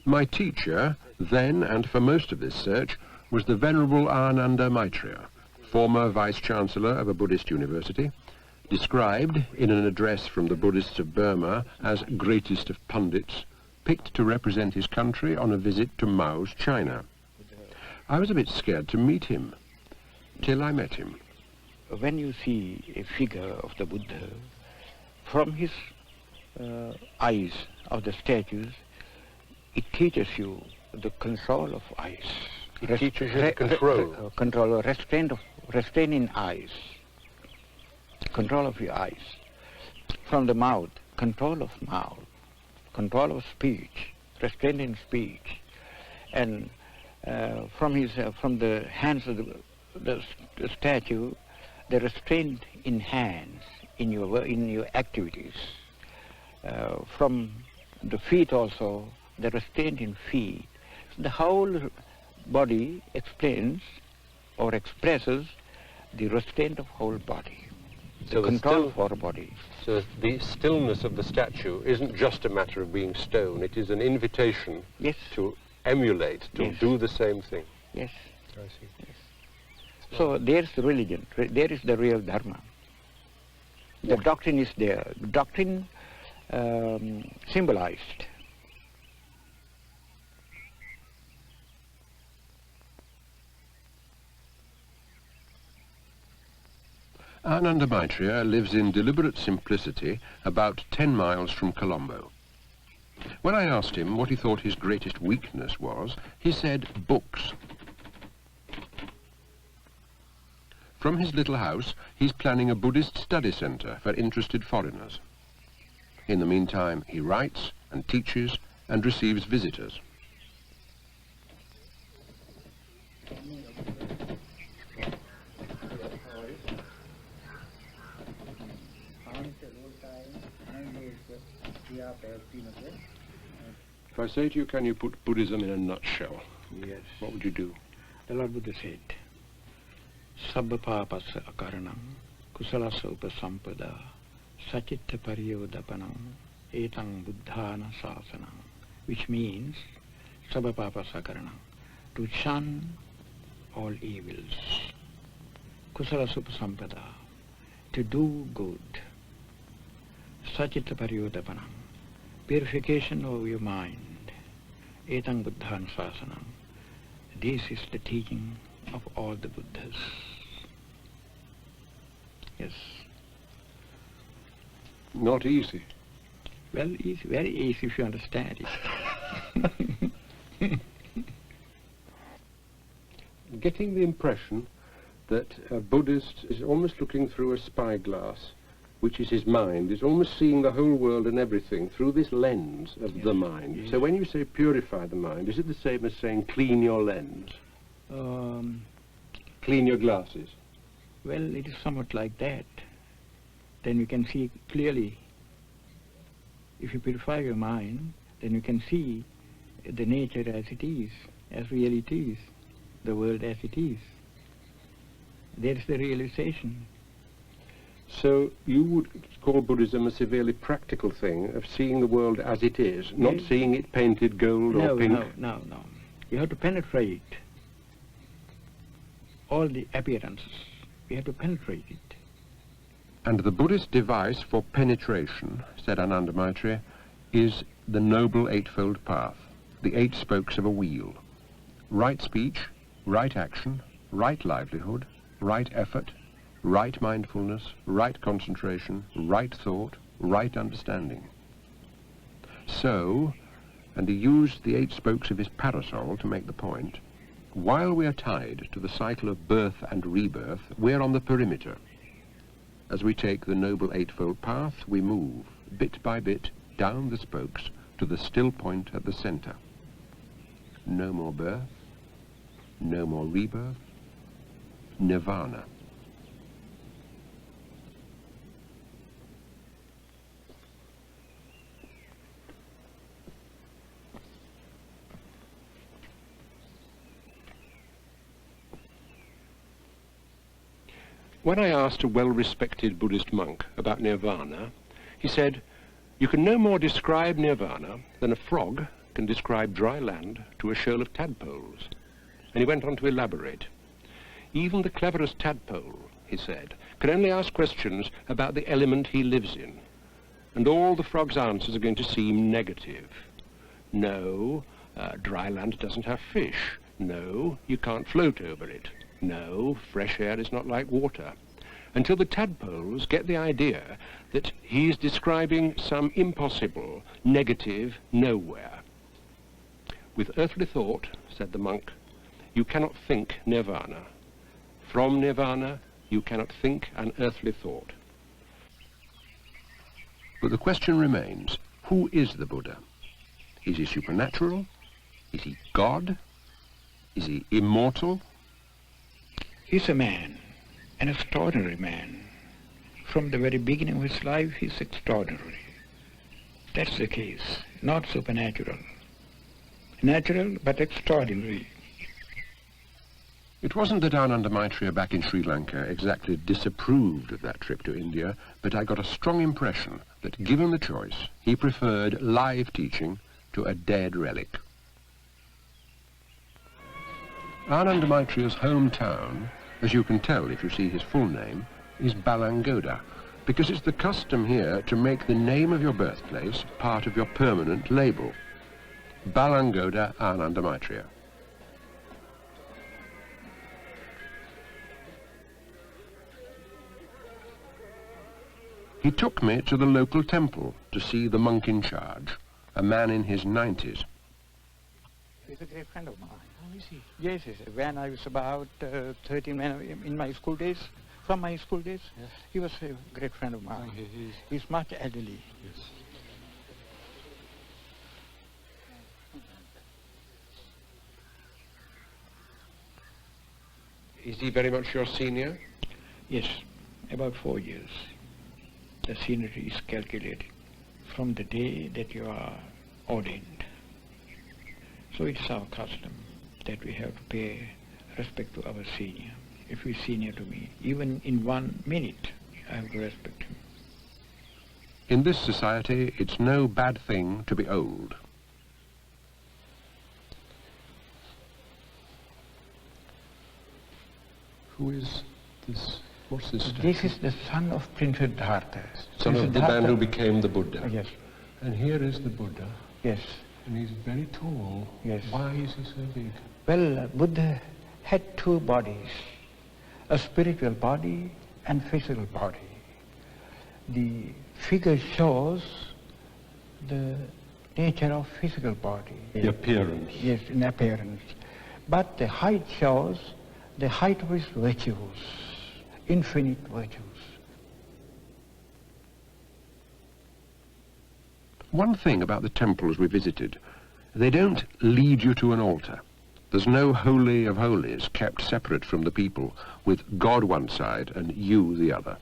My teacher, then and for most of this search, was the Venerable Ananda Maitreya, former Vice-Chancellor of a Buddhist university, described in an address from the Buddhists of Burma as greatest of pundits, picked to represent his country on a visit to Mao's China. I was a bit scared to meet him, till I met him. When you see a figure of the Buddha, from his eyes of the statues, it teaches you the control of eyes. It teaches you control. Control or restraint in eyes. Control of your eyes. From the mouth, control of mouth. Control of speech, restraint in speech. And from the hands of the statue, the restraint in hands, in your activities. From the feet also, the restraint in feet. The whole body explains or expresses the restraint of whole body, so the control of our body. So the stillness of the statue isn't just a matter of being stone, it is an invitation to emulate, to do the same thing. Yes. I see. Yes. So there's the religion, there is the real dharma. The doctrine is there. The doctrine symbolized. Ananda Maitreya lives in deliberate simplicity about 10 miles from Colombo. When I asked him what he thought his greatest weakness was, he said books. From his little house, he's planning a Buddhist study center for interested foreigners. In the meantime, he writes and teaches and receives visitors. If I say to you, can you put Buddhism in a nutshell? Yes. What would you do? The Lord Buddha said, Sabba papasa akaranam, kusalasa upasampada, sachitta pariyodapanam, etang buddhana sasanam, which means, Sabba papasa akaranam, to shun all evils, kusalasa upasampada, to do good, sachitta pariyodapanam, purification of your mind, etang buddhana sasanam. This is the teaching of all the Buddhas. Yes. Not easy. Well, easy, very easy if you understand it. Getting the impression that a Buddhist is almost looking through a spyglass, which is his mind, is almost seeing the whole world and everything through this lens of the mind. Yes. So when you say purify the mind, is it the same as saying clean your lens? Clean your glasses? Well, it is somewhat like that. Then you can see clearly. If you purify your mind, then you can see the nature as it is, as really it is, the world as it is. That is the realization. So you would call Buddhism a severely practical thing of seeing the world as it is, not seeing it painted gold or pink? No. You have to penetrate all the appearances. You have to penetrate it. And the Buddhist device for penetration, said Ananda Maitreya, is the Noble Eightfold Path, the 8 spokes of a wheel. Right speech, right action, right livelihood, right effort, right mindfulness, right concentration, right thought, right understanding. So, and he used the 8 spokes of his parasol to make the point, while we are tied to the cycle of birth and rebirth, we're on the perimeter. As we take the Noble Eightfold Path, we move, bit by bit, down the spokes to the still point at the center. No more birth, no more rebirth, nirvana. When I asked a well-respected Buddhist monk about nirvana, he said, "You can no more describe nirvana than a frog can describe dry land to a shoal of tadpoles. And he went on to elaborate. Even the cleverest tadpole, he said, can only ask questions about the element he lives in. And all the frog's answers are going to seem negative. No, dry land doesn't have fish. No, you can't float over it. No, fresh air is not like water. Until the tadpoles get the idea that he's describing some impossible, negative nowhere. With earthly thought, said the monk, you cannot think nirvana. From nirvana, you cannot think an earthly thought. But the question remains, who is the Buddha? Is he supernatural? Is he God? Is he immortal? He's a man, an extraordinary man. From the very beginning of his life, he's extraordinary. That's the case, not supernatural. Natural, but extraordinary. It wasn't that Ananda Maitreya back in Sri Lanka exactly disapproved of that trip to India, but I got a strong impression that, given the choice, he preferred live teaching to a dead relic. Ananda Maitreya's hometown, as you can tell if you see his full name, is Balangoda, because it's the custom here to make the name of your birthplace part of your permanent label. Balangoda Ananda Maitreya. He took me to the local temple to see the monk in charge, a man in his 90s. He's a great friend of mine. How is he? Yes, yes. When I was about 13, in my school days, from my school days, yes. He was a great friend of mine. He's much elderly. Yes. Is he very much your senior? Yes, about 4 years. The seniority is calculated from the day that you are ordained. So it's our custom that we have to pay respect to our senior. If he's senior to me, even in 1 minute, I have to respect him. In this society, it's no bad thing to be old. Who is this? What's this statue? This is the son of Prince Siddhartha. Son of the man who became the Buddha. Yes. And here is the Buddha. Yes. And he's very tall. Yes. Why is he so big? Well, Buddha had 2 bodies, a spiritual body and physical body. The figure shows the nature of physical body. The appearance. Yes, in appearance. But the height shows the height of his virtues, infinite virtues. One thing about the temples we visited, they don't lead you to an altar. There's no holy of holies kept separate from the people, with God one side and you the other.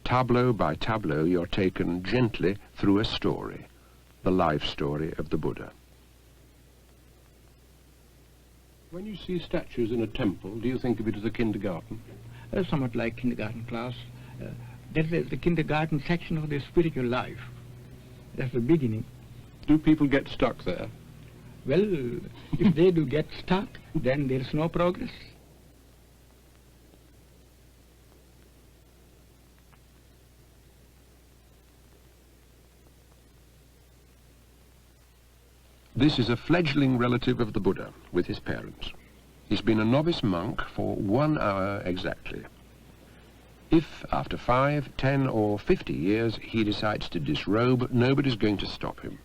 Tableau by tableau, you're taken gently through a story, the life story of the Buddha. When you see statues in a temple, do you think of it as a kindergarten? Somewhat like kindergarten class. That's the kindergarten section of the spiritual life. That's the beginning. Do people get stuck there? Well, if they do get stuck, then there's no progress. This is a fledgling relative of the Buddha with his parents. He's been a novice monk for 1 hour exactly. If, after 5, 10 or 50 years, he decides to disrobe, nobody's going to stop him.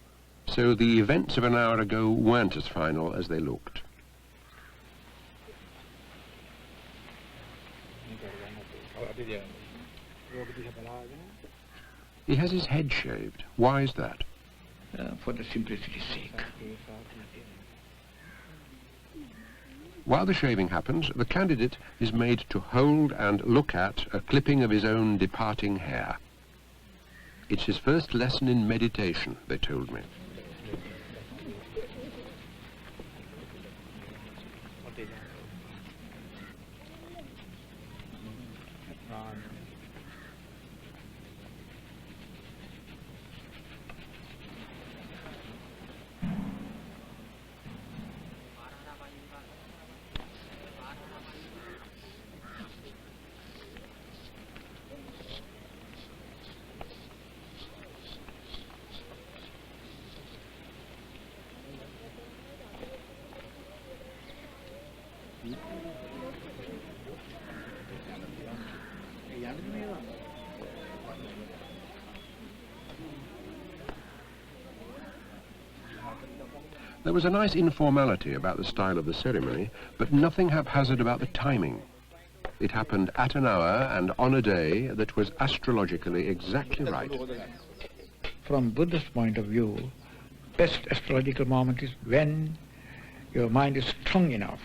So the events of an hour ago weren't as final as they looked. He has his head shaved. Why is that? For the simplicity's sake. While the shaving happens, the candidate is made to hold and look at a clipping of his own departing hair. It's his first lesson in meditation, they told me. There was a nice informality about the style of the ceremony, but nothing haphazard about the timing. It happened at an hour and on a day that was astrologically exactly right. From Buddhist point of view, best astrological moment is when your mind is strong enough,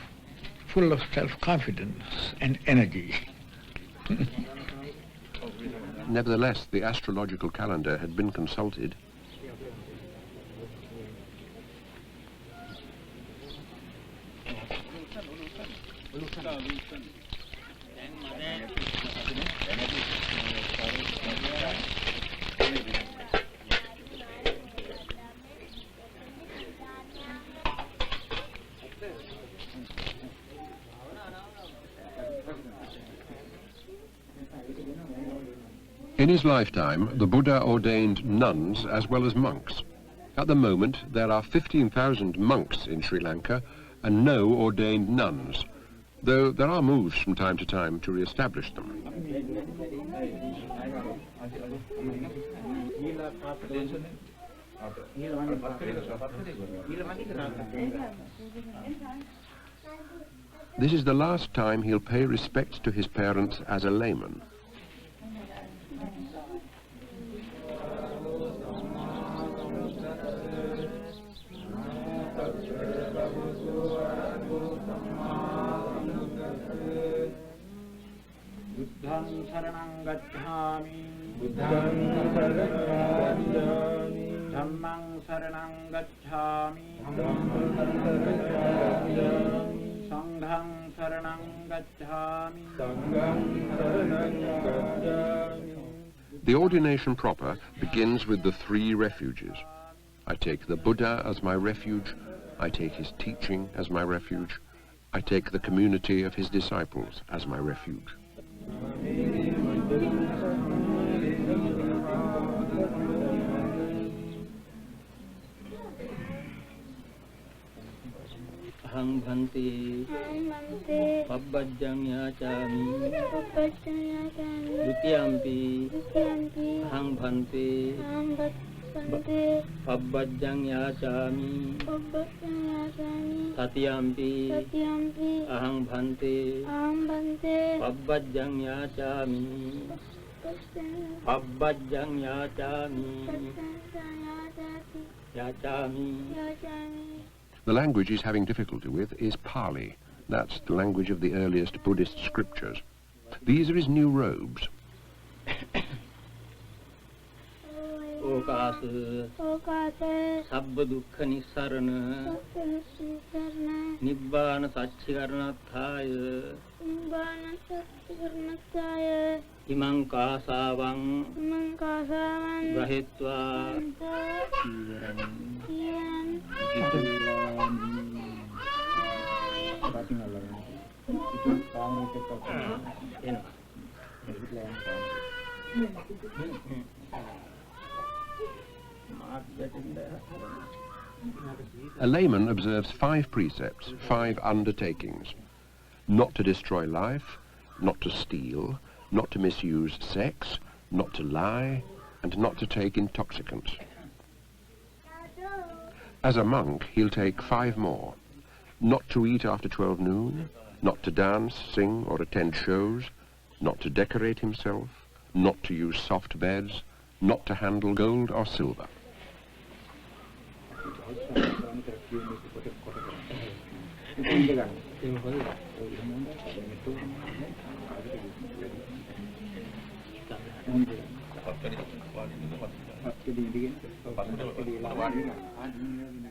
full of self-confidence and energy. Nevertheless, the astrological calendar had been consulted. In his lifetime, the Buddha ordained nuns as well as monks. At the moment, there are 15,000 monks in Sri Lanka and no ordained nuns, though there are moves from time to time to re-establish them. This is the last time he'll pay respects to his parents as a layman. Buddhang saranang gacchami, Buddhang saranang gacchami, Dhammang saranang gacchami, Dhammang saranang gacchami, Sanghang saranang gacchami, Sanghang saranang gacchami. The ordination proper begins with the 3 refuges. I take the Buddha as my refuge, I take his teaching as my refuge, I take the community of his disciples as my refuge. Ahang bhante, pabbajjang yachami, dutiyampi, ahang bhante, pabbajjang yachami, tatiyampi, ahang bhante, pabbajjang yachami, pabbajjang yachami, yachami. The language he's having difficulty with is Pali. That's the language of the earliest Buddhist scriptures. These are his new robes. Okasa, sabba dukkha nissarana, nibbana satchikaranathaya, imang kasavang, gahitva, A layman observes 5 precepts, 5 undertakings. Not to destroy life, not to steal, not to misuse sex, not to lie, and not to take intoxicants. As a monk, he'll take 5 more. Not to eat after 12 noon, not to dance, sing, or attend shows, not to decorate himself, not to use soft beds, not to handle gold or silver.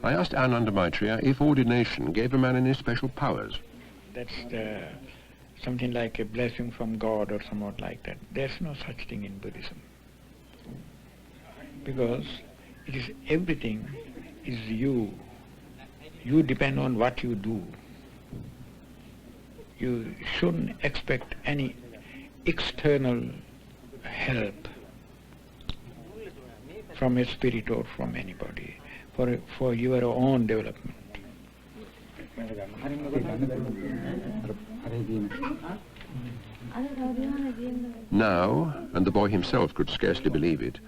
I asked Ananda Maitreya if ordination gave a man any special powers. That's something like a blessing from God or somewhat like that. There's no such thing in Buddhism. Because it is everything is you. You depend on what you do. You shouldn't expect any external help from a spirit or from anybody for your own development. Now, and the boy himself could scarcely believe it,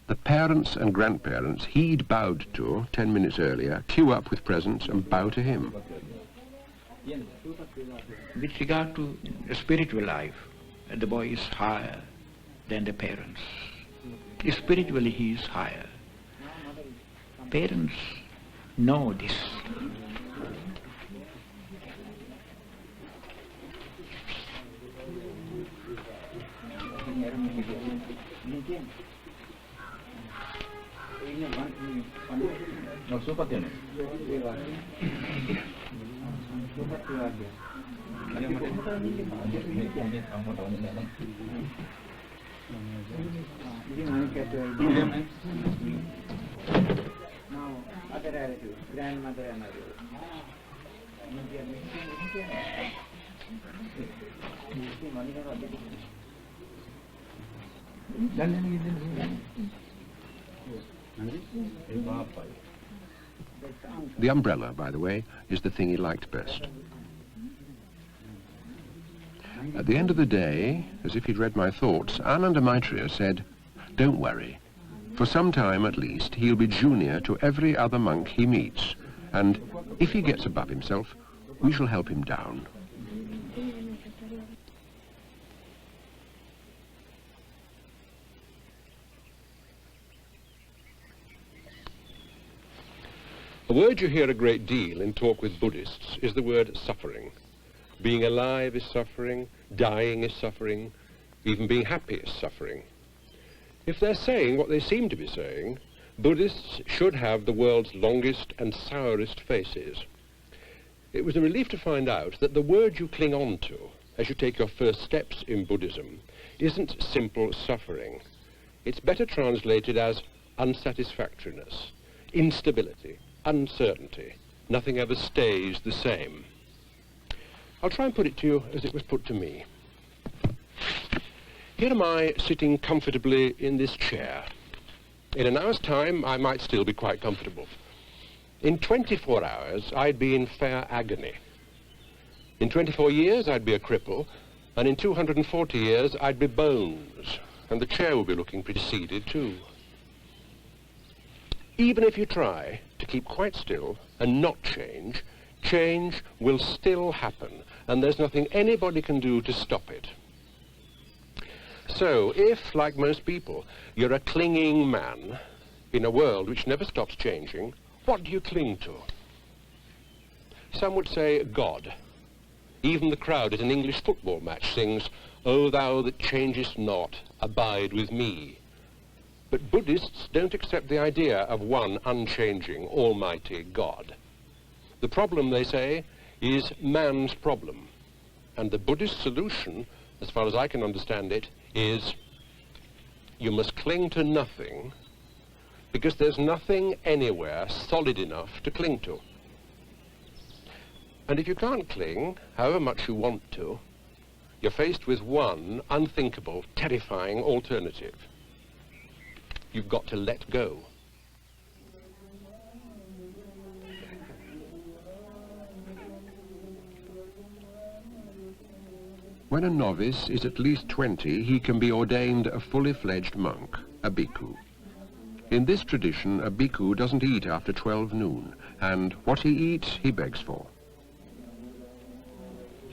The parents and grandparents he'd bowed to 10 minutes earlier queue up with presents and bow to him. With regard to spiritual life, the boy is higher than the parents. Spiritually he is higher. Parents know this. The umbrella, by the way, is the thing he liked best. At the end of the day, as if he'd read my thoughts, Ananda Maitreya said, "Don't worry. For some time at least, he'll be junior to every other monk he meets, and if he gets above himself, we shall help him down." A word you hear a great deal in talk with Buddhists is the word suffering. Being alive is suffering, dying is suffering, even being happy is suffering. If they're saying what they seem to be saying, Buddhists should have the world's longest and sourest faces. It was a relief to find out that the word you cling on to as you take your first steps in Buddhism isn't simple suffering. It's better translated as unsatisfactoriness, instability, uncertainty. Nothing ever stays the same. I'll try and put it to you as it was put to me. Here am I sitting comfortably in this chair. In an hour's time, I might still be quite comfortable. In 24 hours, I'd be in fair agony. In 24 years, I'd be a cripple, and in 240 years, I'd be bones, and the chair would be looking pretty seeded too. Even if you try to keep quite still and not change, change will still happen, and there's nothing anybody can do to stop it. So, if, like most people, you're a clinging man in a world which never stops changing, what do you cling to? Some would say God. Even the crowd at an English football match sings, "O thou that changest not, abide with me." But Buddhists don't accept the idea of one unchanging, almighty God. The problem, they say, is man's problem. And the Buddhist solution, as far as I can understand it, is you must cling to nothing because there's nothing anywhere solid enough to cling to. And if you can't cling, however much you want to, you're faced with one unthinkable, terrifying alternative. You've got to let go. When a novice is at least 20, he can be ordained a fully fledged monk, a bhikkhu. In this tradition, a bhikkhu doesn't eat after 12 noon, and what he eats, he begs for.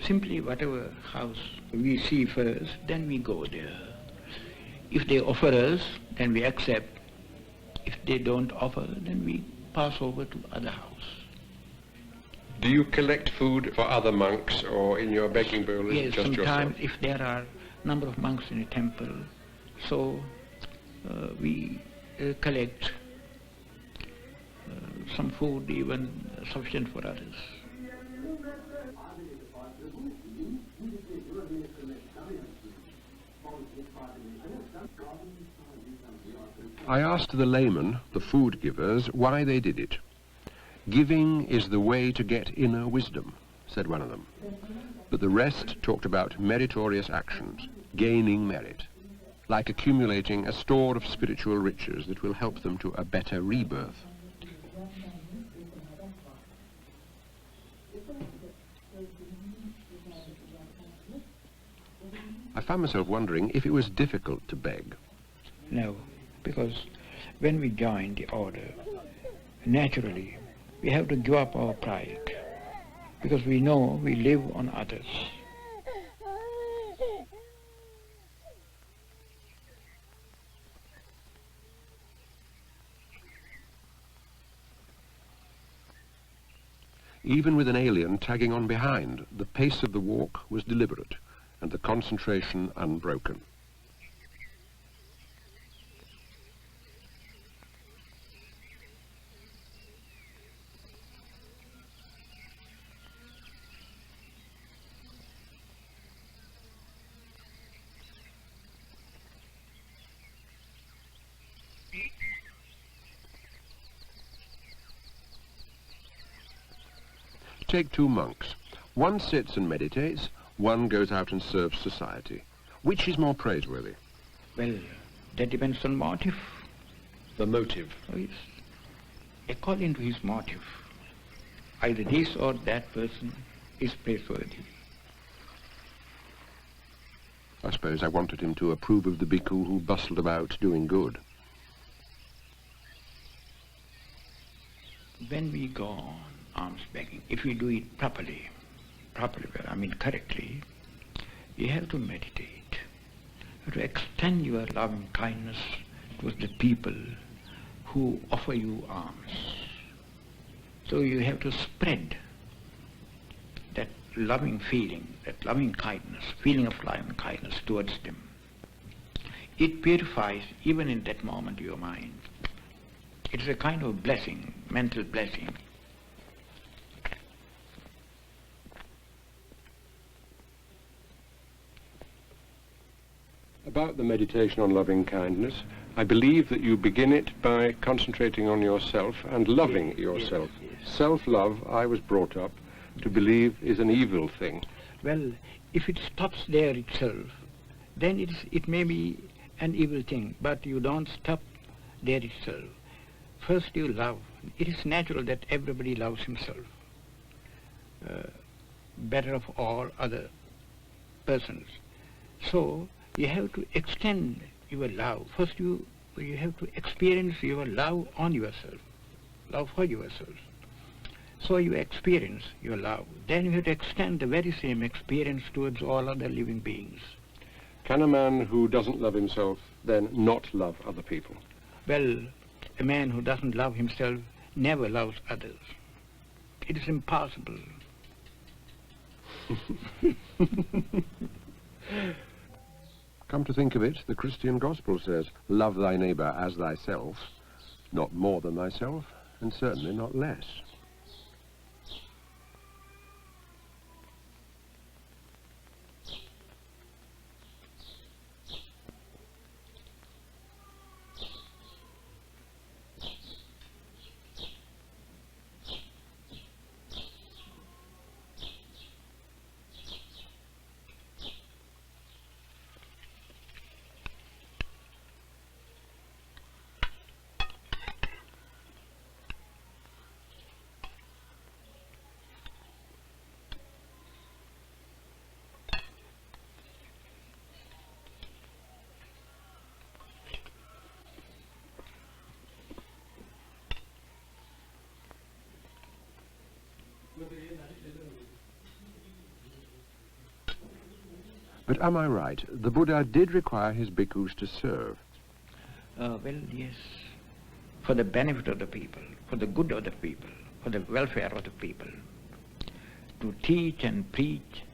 Simply whatever house we see first, then we go there. If they offer us, then we accept. If they don't offer, then we pass over to other house. Do you collect food for other monks, or in your begging bowl is it Yes, just yourself? sometimes if there are number of monks in a temple, so we collect some food, even sufficient for others. I asked the laymen, the food givers, why they did it. "Giving is the way to get inner wisdom," said one of them. But the rest talked about meritorious actions, gaining merit, like accumulating a store of spiritual riches that will help them to a better rebirth. I found myself wondering if it was difficult to beg. No, because When we join the order, naturally, we have to give up our pride, because we know we live on others. Even with an alien tagging on behind, the pace of the walk was deliberate and the concentration unbroken. Take two monks. One sits and meditates, one goes out and serves society. Which is more praiseworthy? Well, that depends on motive. The motive. Oh, yes. According to his motive, either this or that person is praiseworthy. I suppose I wanted him to approve of the bhikkhu who bustled about doing good. When we go on alms begging, if we do it properly, correctly, you have to meditate. You have to extend your loving kindness towards the people who offer you alms. So you have to spread that loving feeling, that loving kindness, feeling of loving kindness towards them. It purifies even in that moment your mind. It is a kind of blessing, mental blessing. About the meditation on loving kindness, I believe that you begin it by concentrating on yourself and loving yourself. Yes. Self-love, I was brought up to believe, is an evil thing. Well, if it stops there itself, then it may be an evil thing, but you don't stop there itself. First you love. It is natural that everybody loves himself better of all other persons. So you have to extend your love. First you have to experience your love on yourself, love for yourself. So you experience your love. Then you have to extend the very same experience towards all other living beings. Can a man who doesn't love himself then not love other people? Well, a man who doesn't love himself never loves others. It is impossible. Come to think of it, the Christian gospel says, love thy neighbour as thyself, not more than thyself, and certainly not less. But am I right? The Buddha did require his bhikkhus to serve. Well, yes. For the benefit of the people, for the good of the people, for the welfare of the people. To teach and preach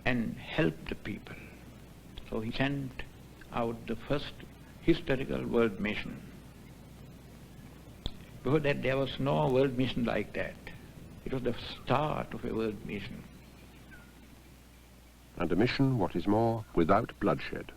and help the people. So he sent out the first historical world mission. Before that there was no world mission like that. It was the start of a world mission. And a mission, what is more, without bloodshed.